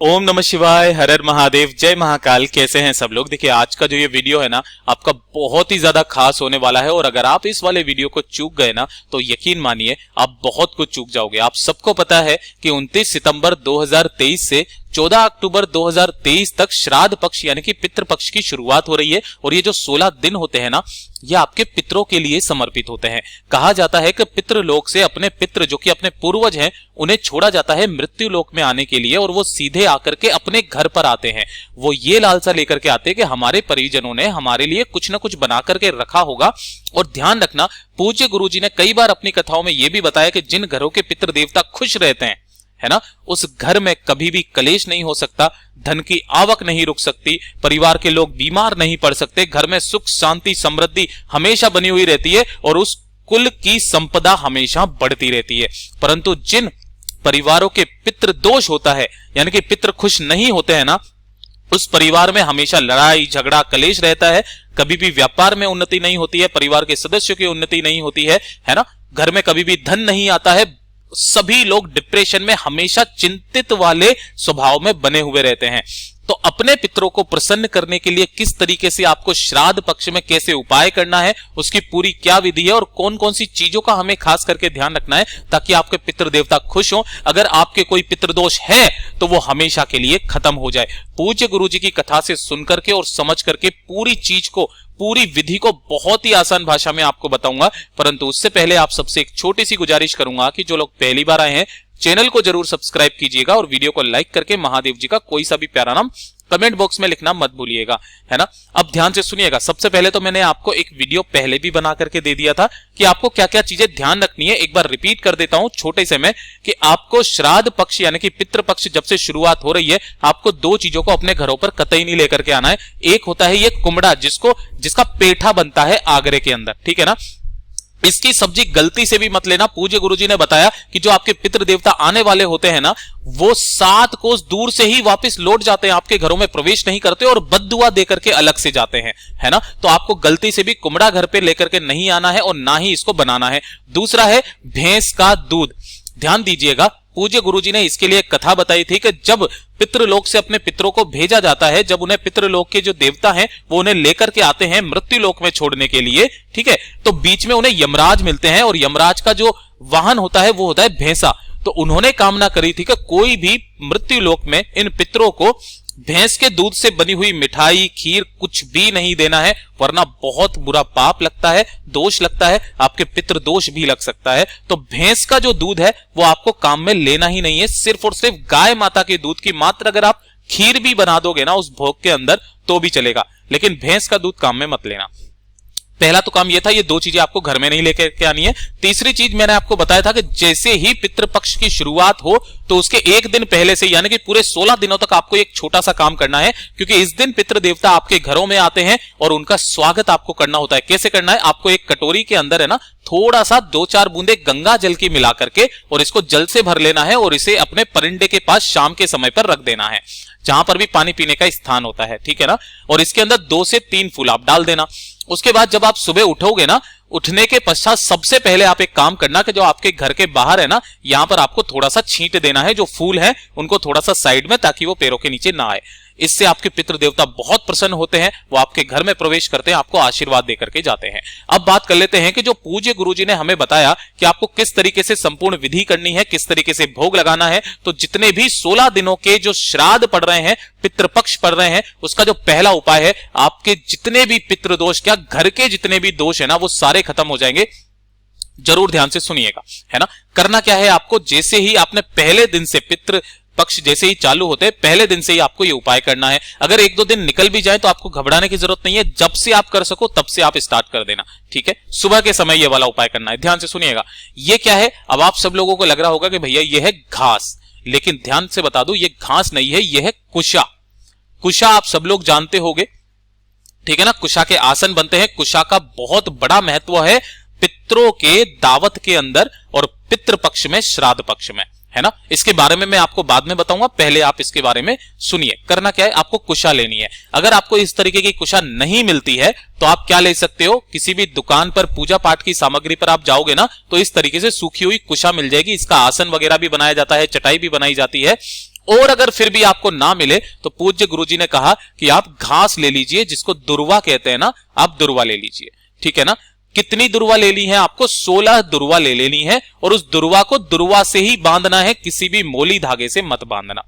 ओम नमः शिवाय, हर हर महादेव, जय महाकाल। कैसे हैं सब लोग। देखिए आज का जो ये वीडियो है ना आपका बहुत ही ज्यादा खास होने वाला है और अगर आप इस वाले वीडियो को चूक गए ना तो यकीन मानिए आप बहुत कुछ चूक जाओगे। आप सबको पता है कि 29 सितंबर 2023 से 14 अक्टूबर 2023 तक श्राद्ध पक्ष यानी कि पितृ पक्ष की शुरुआत हो रही है और ये जो 16 दिन होते हैं ना ये आपके पितरों के लिए समर्पित होते हैं। कहा जाता है कि पितृलोक से अपने पितृ जो कि अपने पूर्वज हैं उन्हें छोड़ा जाता है मृत्यु लोक में आने के लिए और वो सीधे आकर के अपने घर पर आते हैं। वो ये लालसा लेकर के आते हैं कि हमारे परिजनों ने हमारे लिए कुछ ना कुछ बना करके रखा होगा। और ध्यान रखना, पूज्य गुरुजी ने कई बार अपनी कथाओं में यह भी बताया कि जिन घरों के पितृ देवता खुश रहते हैं है ना, उस घर में कभी भी कलेश नहीं हो सकता, धन की आवक नहीं रुक सकती, परिवार के लोग बीमार नहीं पड़ सकते, घर में सुख शांति समृद्धि हमेशा बनी हुई रहती है और उस कुल की संपदा हमेशा बढ़ती रहती है। परंतु जिन परिवारों के पितृ दोष होता है यानी कि पितृ खुश नहीं होते हैं ना, उस परिवार में हमेशा लड़ाई झगड़ा कलेश रहता है, कभी भी व्यापार में उन्नति नहीं होती है, परिवार के सदस्यों की उन्नति नहीं होती है ना, घर में कभी भी धन नहीं आता है, सभी लोग डिप्रेशन में हमेशा चिंतित वाले स्वभाव में बने हुए रहते हैं। तो अपने पितरों को प्रसन्न करने के लिए किस तरीके से आपको श्राद्ध पक्ष में कैसे उपाय करना है, उसकी पूरी क्या विधि है और कौन कौन सी चीजों का हमें खास करके ध्यान रखना है ताकि आपके पितृ देवता खुश हो, अगर आपके कोई पितृदोष है तो वो हमेशा के लिए खत्म हो जाए। पूज्य गुरुजी की कथा से सुनकर के और समझ करके पूरी चीज को, पूरी विधि को बहुत ही आसान भाषा में आपको बताऊंगा। परंतु उससे पहले आप सबसे एक छोटी सी गुजारिश करूंगा कि जो लोग पहली बार आए हैं चैनल को जरूर सब्सक्राइब कीजिएगा और वीडियो को लाइक करके महादेव जी का कोई सा भी प्यारा नाम कमेंट बॉक्स में लिखना मत भूलिएगा, है ना। अब ध्यान से सुनिएगा। सबसे पहले तो मैंने आपको एक वीडियो पहले भी बना करके दे दिया था कि आपको क्या क्या चीजें ध्यान रखनी है। एक बार रिपीट कर देता हूं छोटे से में कि आपको श्राद्ध पक्ष यानी कि पितृ पक्ष जब से शुरुआत हो रही है आपको दो चीजों को अपने घरों पर कतई नहीं लेकर के आना है। एक होता है ये कुमड़ा जिसका पेठा बनता है आगरे के अंदर, ठीक है ना। इसकी सब्जी गलती से भी मत लेना। पूज्य गुरुजी ने बताया कि जो आपके पितृ देवता आने वाले होते हैं ना वो 7 कोस दूर से ही वापस लौट जाते हैं, आपके घरों में प्रवेश नहीं करते और बद्दुआ देकर के अलग से जाते हैं, है ना। तो आपको गलती से भी कुमड़ा घर पे लेकर के नहीं आना है और ना ही इसको बनाना है। दूसरा है भैंस का दूध। ध्यान दीजिएगा, पूज्य गुरुजी ने इसके लिए एक कथा बताई थी कि जब पितृलोक से अपने पितरों को भेजा जाता है, जब उन्हें पितृलोक के जो देवता हैं वो उन्हें लेकर के आते हैं मृत्यु लोक में छोड़ने के लिए, ठीक है, तो बीच में उन्हें यमराज मिलते हैं और यमराज का जो वाहन होता है वो होता है भैंसा। तो उन्होंने कामना करी थी कि कोई भी मृत्यु लोक में इन पितरों को भैंस के दूध से बनी हुई मिठाई खीर कुछ भी नहीं देना है, वरना बहुत बुरा पाप लगता है, दोष लगता है, आपके पितृ दोष भी लग सकता है। तो भैंस का जो दूध है वो आपको काम में लेना ही नहीं है। सिर्फ और सिर्फ गाय माता के दूध की मात्र अगर आप खीर भी बना दोगे ना उस भोग के अंदर तो भी चलेगा, लेकिन भैंस का दूध काम में मत लेना। पहला तो काम यह था, ये दो चीजें आपको घर में नहीं लेकर के आनी है। तीसरी चीज मैंने आपको बताया था कि जैसे ही पितृपक्ष की शुरुआत हो तो उसके एक दिन पहले से यानी कि पूरे 16 दिनों तक आपको एक छोटा सा काम करना है, क्योंकि इस दिन पितृ देवता आपके घरों में आते हैं और उनका स्वागत आपको करना होता है। कैसे करना है, आपको एक कटोरी के अंदर है ना थोड़ा सा 2-4 बूंदे गंगा जल की मिला करके और इसको जल से भर लेना है और इसे अपने परिंदे के पास शाम के समय पर रख देना है, जहां पर भी पानी पीने का स्थान होता है, ठीक है ना। और इसके अंदर 2 से 3 फूल आप डाल देना। उसके बाद जब आप सुबह उठोगे ना, उठने के पश्चात सबसे पहले आप एक काम करना कि जो आपके घर के बाहर है ना यहां पर आपको थोड़ा सा छींट देना है, जो फूल है उनको थोड़ा सा साइड में, ताकि वो पैरों के नीचे ना आए। इससे आपके पितृ देवता बहुत प्रसन्न होते हैं, वो आपके घर में प्रवेश करते हैं, आपको आशीर्वाद देकर के जाते हैं। अब बात कर लेते हैं कि जो पूज्य गुरुजी ने हमें बताया कि आपको किस तरीके से संपूर्ण विधि करनी है, किस तरीके से भोग लगाना है। तो जितने भी 16 दिनों के जो श्राद्ध पड़ रहे हैं, पितृपक्ष पड़ रहे हैं, उसका जो पहला उपाय है, आपके जितने भी पितृदोष, क्या घर के जितने भी दोष है ना वो सारे खत्म हो जाएंगे। जरूर ध्यान से सुनिएगा, है ना। करना क्या है, आपको जैसे ही आपने पहले दिन से पितृ पक्ष जैसे ही चालू होते हैं पहले दिन से ही आपको ये उपाय करना है। अगर 1-2 दिन निकल भी जाए तो आपको घबराने की जरूरत नहीं है, जब से आप कर सको तब से आप स्टार्ट कर देना, ठीक है। सुबह के समय ये वाला उपाय करना है। ध्यान से सुनिएगा, ये क्या है। अब आप सब लोगों को लग रहा होगा कि भैया ये है घास, लेकिन ध्यान से बता दूं ये घास नहीं है, ये है कुशा। कुशा आप सब लोग जानते होंगे, ठीक है ना। कुशा के आसन बनते हैं। कुशा का बहुत बड़ा महत्व है पितरों के दावत के अंदर और पितृ पक्ष में, श्राद्ध पक्ष में, है ना। इसके बारे में मैं आपको बाद में बताऊंगा, पहले आप इसके बारे में सुनिए। करना क्या है, आपको कुशा लेनी है। अगर आपको इस तरीके की कुशा नहीं मिलती है तो आप क्या ले सकते हो, किसी भी दुकान पर पूजा पाठ की सामग्री पर आप जाओगे ना तो इस तरीके से सूखी हुई कुशा मिल जाएगी। इसका आसन वगैरह भी बनाया जाता है, चटाई भी बनाई जाती है और अगर फिर भी आपको ना मिले तो पूज्य गुरुजी ने कहा कि आप घास ले लीजिए, जिसको दुर्वा कहते हैं ना, आप दुर्वा ले लीजिए। ठीक है ना। कितनी दुर्वा ले ली है आपको? 16 दुर्वा ले लेनी है, और उस दुर्वा को दुर्वा से ही बांधना है, किसी भी मोली धागे से मत बांधना।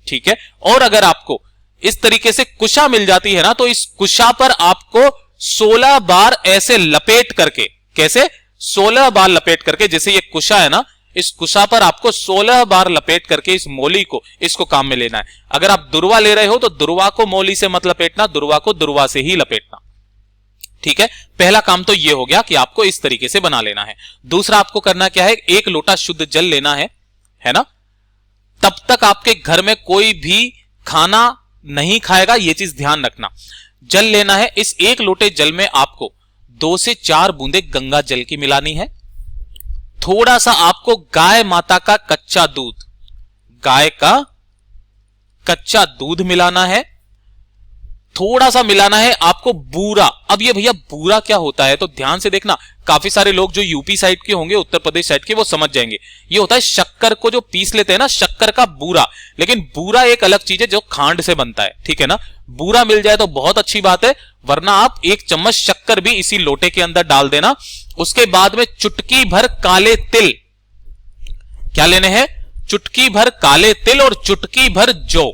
ठीक है। और अगर आपको इस तरीके से कुशा मिल जाती है ना, तो इस कुशा पर आपको 16 बार ऐसे लपेट करके, कैसे? 16 बार लपेट करके, जैसे ये कुशा है ना, इस कुशा पर आपको 16 बार लपेट करके इस मोली को, इसको काम में लेना है। अगर आप दुर्वा ले रहे हो तो दुर्वा को मोली से मत लपेटना, दुर्वा को दुर्वा से ही लपेटना। ठीक है। पहला काम तो ये हो गया कि आपको इस तरीके से बना लेना है। दूसरा आपको करना क्या है? 1 लोटा शुद्ध जल लेना है ना। तब तक आपके घर में कोई भी खाना नहीं खाएगा, ये चीज ध्यान रखना। जल लेना है। इस 1 लोटे जल में आपको 2 से 4 बूंदे गंगा जल की मिलानी है। थोड़ा सा आपको गाय माता का कच्चा दूध, गाय का कच्चा दूध मिलाना है। थोड़ा सा मिलाना है आपको बूरा। अब ये भैया बूरा क्या होता है, तो ध्यान से देखना। काफी सारे लोग जो यूपी साइड के होंगे, उत्तर प्रदेश साइड के, वो समझ जाएंगे। ये होता है शक्कर को जो पीस लेते हैं ना, शक्कर का बूरा। लेकिन बूरा एक अलग चीज है जो खांड से बनता है। ठीक है ना। बूरा मिल जाए तो बहुत अच्छी बात है, वरना आप 1 चम्मच शक्कर भी इसी लोटे के अंदर डाल देना। उसके बाद में चुटकी भर काले तिल, क्या लेने हैं? चुटकी भर काले तिल और चुटकी भर जौ।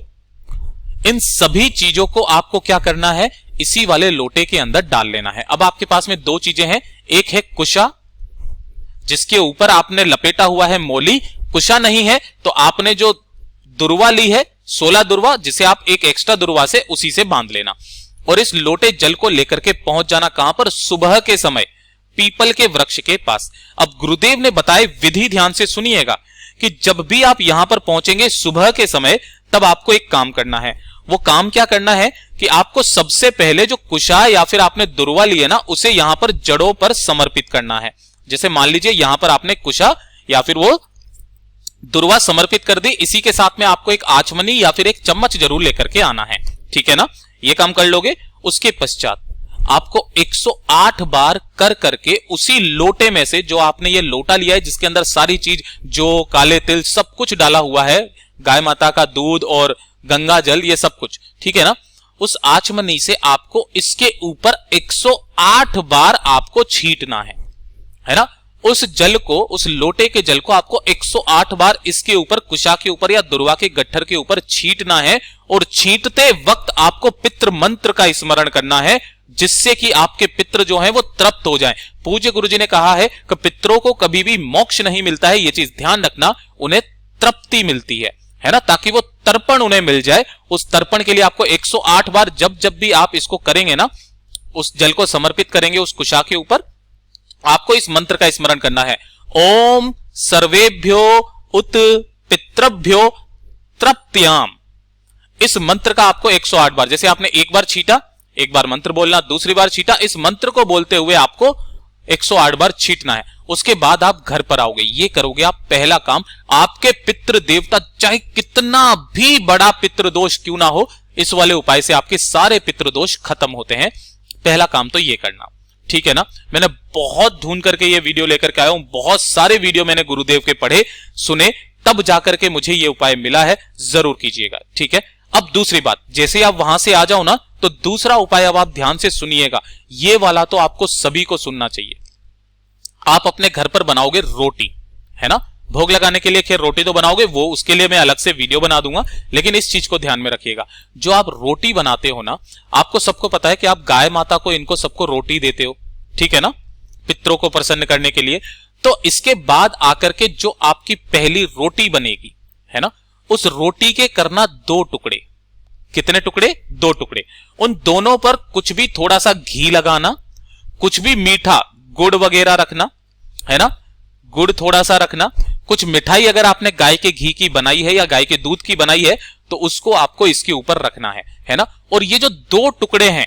इन सभी चीजों को आपको क्या करना है? इसी वाले लोटे के अंदर डाल लेना है। अब आपके पास में 2 चीजें हैं। एक है कुशा, जिसके ऊपर आपने लपेटा हुआ है मोली। कुशा नहीं है तो आपने जो दुर्वा ली है, 16 दुर्वा, जिसे आप एक एक्स्ट्रा दुर्वा से उसी से बांध लेना, और इस लोटे जल को लेकर के पहुंच जाना कहां पर? सुबह के समय पीपल के वृक्ष के पास। अब गुरुदेव ने बताए विधि, ध्यान से सुनिएगा, कि जब भी आप यहां पर पहुंचेंगे सुबह के समय, तब आपको एक काम करना है। वो काम क्या करना है कि आपको सबसे पहले जो कुशा या फिर आपने दुर्वा ली है ना, उसे यहां पर जड़ों पर समर्पित करना है। जैसे मान लीजिए यहां पर आपने कुशा या फिर वो दुर्वा समर्पित कर दी, इसी के साथ में आपको एक आचमनी या फिर एक चम्मच जरूर लेकर के आना है। ठीक है ना। ये काम कर लोगे। उसके पश्चात आपको 108 बार कर करके उसी लोटे में से, जो आपने ये लोटा लिया है जिसके अंदर सारी चीज, जो काले तिल सब कुछ डाला हुआ है, गाय माता का दूध और गंगा जल, ये सब कुछ, ठीक है ना, उस आचमनी से आपको इसके ऊपर 108 बार आपको छींटना है ना। उस जल को, उस लोटे के जल को आपको 108 बार इसके ऊपर, कुशा के ऊपर या दुर्वा के गट्ठर के ऊपर छींटना है। और छींटते वक्त आपको पितृ मंत्र का स्मरण करना है, जिससे कि आपके पितृ जो हैं वो तृप्त हो जाएं। पूज्य गुरुजी ने कहा है कि पितरों को कभी भी मोक्ष नहीं मिलता है, ये चीज ध्यान रखना, उन्हें तृप्ति मिलती है ना, ताकि वो तर्पण उन्हें मिल जाए। उस तर्पण के लिए आपको 108 बार जब भी आप इसको करेंगे ना, उस जल को समर्पित करेंगे उस कुशा के ऊपर, आपको इस मंत्र का स्मरण करना है। ओम सर्वेभ्यो उत पितृभ्यो तृप्त्याम। इस मंत्र का आपको 108 बार, जैसे आपने एक बार छीटा, एक बार मंत्र बोलना, दूसरी बार छीटा, इस मंत्र को बोलते हुए आपको 108 बार छीटना है। उसके बाद आप घर पर आओगे, ये करोगे आप पहला काम। आपके पितृ देवता, चाहे कितना भी बड़ा पितृदोष क्यों ना हो, इस वाले उपाय से आपके सारे पितृदोष खत्म होते हैं। पहला काम तो ये करना, ठीक है ना। मैंने बहुत ढूंढ करके ये वीडियो लेकर के आया हूं, बहुत सारे वीडियो मैंने गुरुदेव के पढ़े सुने, तब जाकर के मुझे ये उपाय मिला है, जरूर कीजिएगा, ठीक है। अब दूसरी बात, जैसे आप वहां से आ जाओ ना, तो दूसरा उपाय अब आप ध्यान से सुनिएगा, ये वाला तो आपको सभी को सुनना चाहिए। आप अपने घर पर बनाओगे रोटी, है ना, भोग लगाने के लिए खैर रोटी तो बनाओगे, वो उसके लिए मैं अलग से वीडियो बना दूंगा, लेकिन इस चीज को ध्यान में रखिएगा, जो आप रोटी बनाते हो ना, आपको सबको पता है कि आप गाय माता को, इनको सबको रोटी देते हो, ठीक है ना, पितरों को प्रसन्न करने के लिए। तो इसके बाद आकर के जो आपकी पहली रोटी बनेगी, है ना, उस रोटी के करना 2 टुकड़े। कितने टुकड़े? 2 टुकड़े। उन दोनों पर कुछ भी थोड़ा सा घी लगाना, कुछ भी मीठा गुड़ वगैरह रखना, है ना, गुड़ थोड़ा सा रखना, कुछ मिठाई अगर आपने गाय के घी की बनाई है या गाय के दूध की बनाई है तो उसको आपको इसके ऊपर रखना है ना। और ये जो 2 टुकड़े हैं,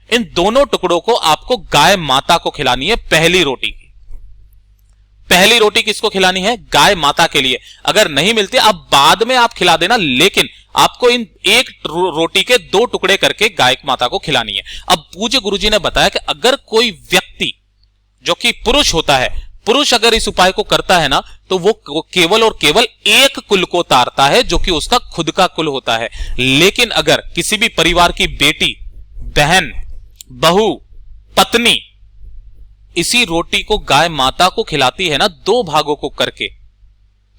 इन दोनों टुकड़ों को आपको गाय माता को खिलानी है पहली रोटी की। पहली रोटी किसको खिलानी है? गाय माता के लिए। अगर नहीं मिलती अब बाद में आप खिला देना, लेकिन आपको इन एक रोटी के 2 टुकड़े करके गाय माता को खिलानी है। अब पूज्य गुरुजी ने बताया कि अगर कोई व्यक्ति जो कि पुरुष होता है, पुरुष अगर इस उपाय को करता है ना तो वो केवल और केवल एक कुल को तारता है, जो कि उसका खुद का कुल होता है। लेकिन अगर किसी भी परिवार की बेटी, बहन, बहू, पत्नी इसी रोटी को गाय माता को खिलाती है ना 2 भागों को करके,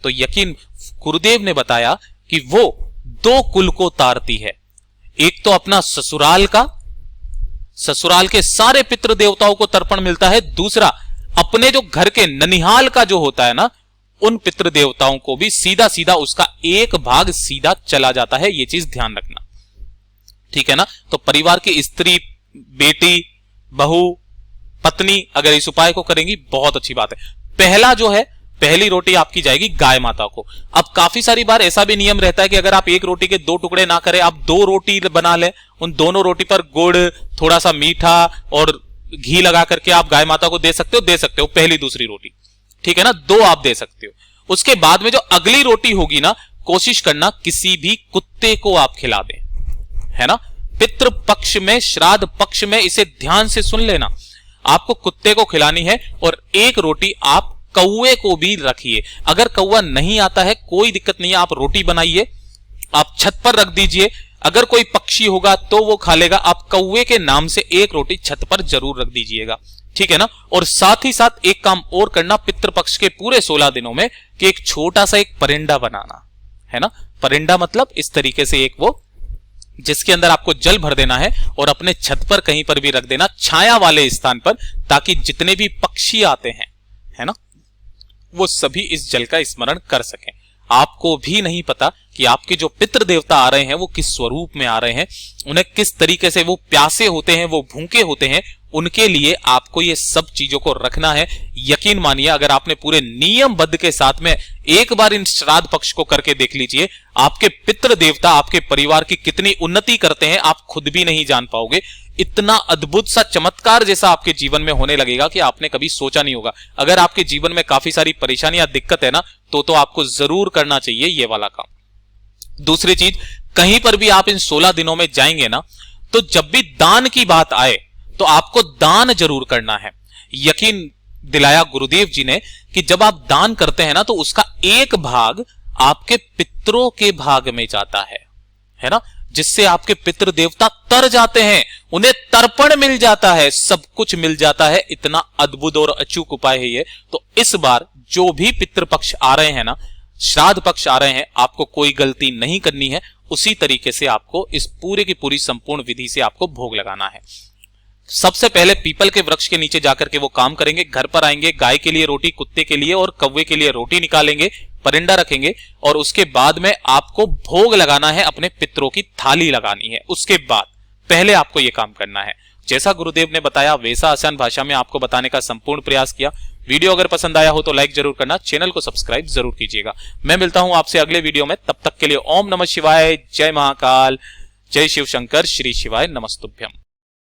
तो यकीन गुरुदेव ने बताया कि वो 2 कुल को तारती है। एक तो अपना ससुराल का, ससुराल के सारे पितृ देवताओं को तर्पण मिलता है, दूसरा अपने जो घर के ननिहाल का जो होता है ना उन पितृ देवताओं को भी सीधा सीधा उसका एक भाग सीधा चला जाता है। ये चीज ध्यान रखना, ठीक है ना। तो परिवार की स्त्री, बेटी, बहू, पत्नी अगर इस उपाय को करेंगी बहुत अच्छी बात है। पहला जो है, पहली रोटी आपकी जाएगी गाय माता को। अब काफी सारी बार ऐसा भी नियम रहता है कि अगर आप एक रोटी के 2 टुकड़े ना करें, आप 2 रोटी बना लें, उन दोनों रोटी पर गुड़, थोड़ा सा मीठा और घी लगा करके आप गाय माता को दे सकते हो पहली दूसरी रोटी, ठीक है ना, 2 आप दे सकते हो। उसके बाद में जो अगली रोटी होगी ना, कोशिश करना किसी भी कुत्ते को आप खिला दें, है ना। पितृ पक्ष में, श्राद्ध पक्ष में, इसे ध्यान से सुन लेना, आपको कुत्ते को खिलानी है। और एक रोटी आप कौवे को भी रखिए। अगर कौवा नहीं आता है कोई दिक्कत नहीं है, आप रोटी बनाइए, आप छत पर रख दीजिए, अगर कोई पक्षी होगा तो वो खा लेगा। आप कौवे के नाम से एक रोटी छत पर जरूर रख दीजिएगा, ठीक है ना। और साथ ही साथ एक काम और करना पितृपक्ष के पूरे 16 दिनों में, कि एक छोटा सा एक परिंदा बनाना, है ना। परिंदा मतलब इस तरीके से एक वो जिसके अंदर आपको जल भर देना है और अपने छत पर कहीं पर भी रख देना, छाया वाले स्थान पर, ताकि जितने भी पक्षी आते हैं, है ना, वो सभी इस जल का स्मरण कर सकें। आपको भी नहीं पता कि आपके जो पितृ देवता आ रहे हैं वो किस स्वरूप में आ रहे हैं, उन्हें किस तरीके से वो प्यासे होते हैं, वो भूखे होते हैं, उनके लिए आपको ये सब चीजों को रखना है। यकीन मानिए, अगर आपने पूरे नियमबद्ध के साथ में एक बार इन श्राद्ध पक्ष को करके देख लीजिए, आपके पितृ देवता आपके परिवार की कितनी उन्नति करते हैं आप खुद भी नहीं जान पाओगे। इतना अद्भुत सा चमत्कार जैसा आपके जीवन में होने लगेगा कि आपने कभी सोचा नहीं होगा। अगर आपके जीवन में काफी सारी परेशानियां, दिक्कत है ना, तो आपको जरूर करना चाहिए ये वाला काम। दूसरी चीज, कहीं पर भी आप इन 16 दिनों में जाएंगे ना, तो जब भी दान की बात आए तो आपको दान जरूर करना है। यकीन दिलाया गुरुदेव जी ने कि जब आप दान करते हैं ना, तो उसका एक भाग आपके पितरों के भाग में जाता है ना, जिससे आपके पितृ देवता तर जाते हैं, उन्हें तर्पण मिल जाता है, सब कुछ मिल जाता है। इतना अद्भुत और अचूक उपाय है ये। तो इस बार जो भी पितृपक्ष आ रहे हैं ना, श्राद्ध पक्ष आ रहे हैं, आपको कोई गलती नहीं करनी है। उसी तरीके से आपको इस पूरे की पूरी संपूर्ण विधि से आपको भोग लगाना है। सबसे पहले पीपल के वृक्ष के नीचे जाकर के वो काम करेंगे, घर पर आएंगे, गाय के लिए रोटी, कुत्ते के लिए और कौवे के लिए रोटी निकालेंगे, परिंदा रखेंगे, और उसके बाद में आपको भोग लगाना है, अपने पितरों की थाली लगानी है। उसके बाद पहले आपको यह काम करना है। जैसा गुरुदेव ने बताया वैसा आसान भाषा में आपको बताने का संपूर्ण प्रयास किया। वीडियो अगर पसंद आया हो तो लाइक जरूर करना, चैनल को सब्सक्राइब जरूर कीजिएगा। मैं मिलता हूं आपसे अगले वीडियो में, तब तक के लिए ओम नमः शिवाय, जय महाकाल, जय शिव शंकर, श्री शिवाय नमस्तुभ्यम।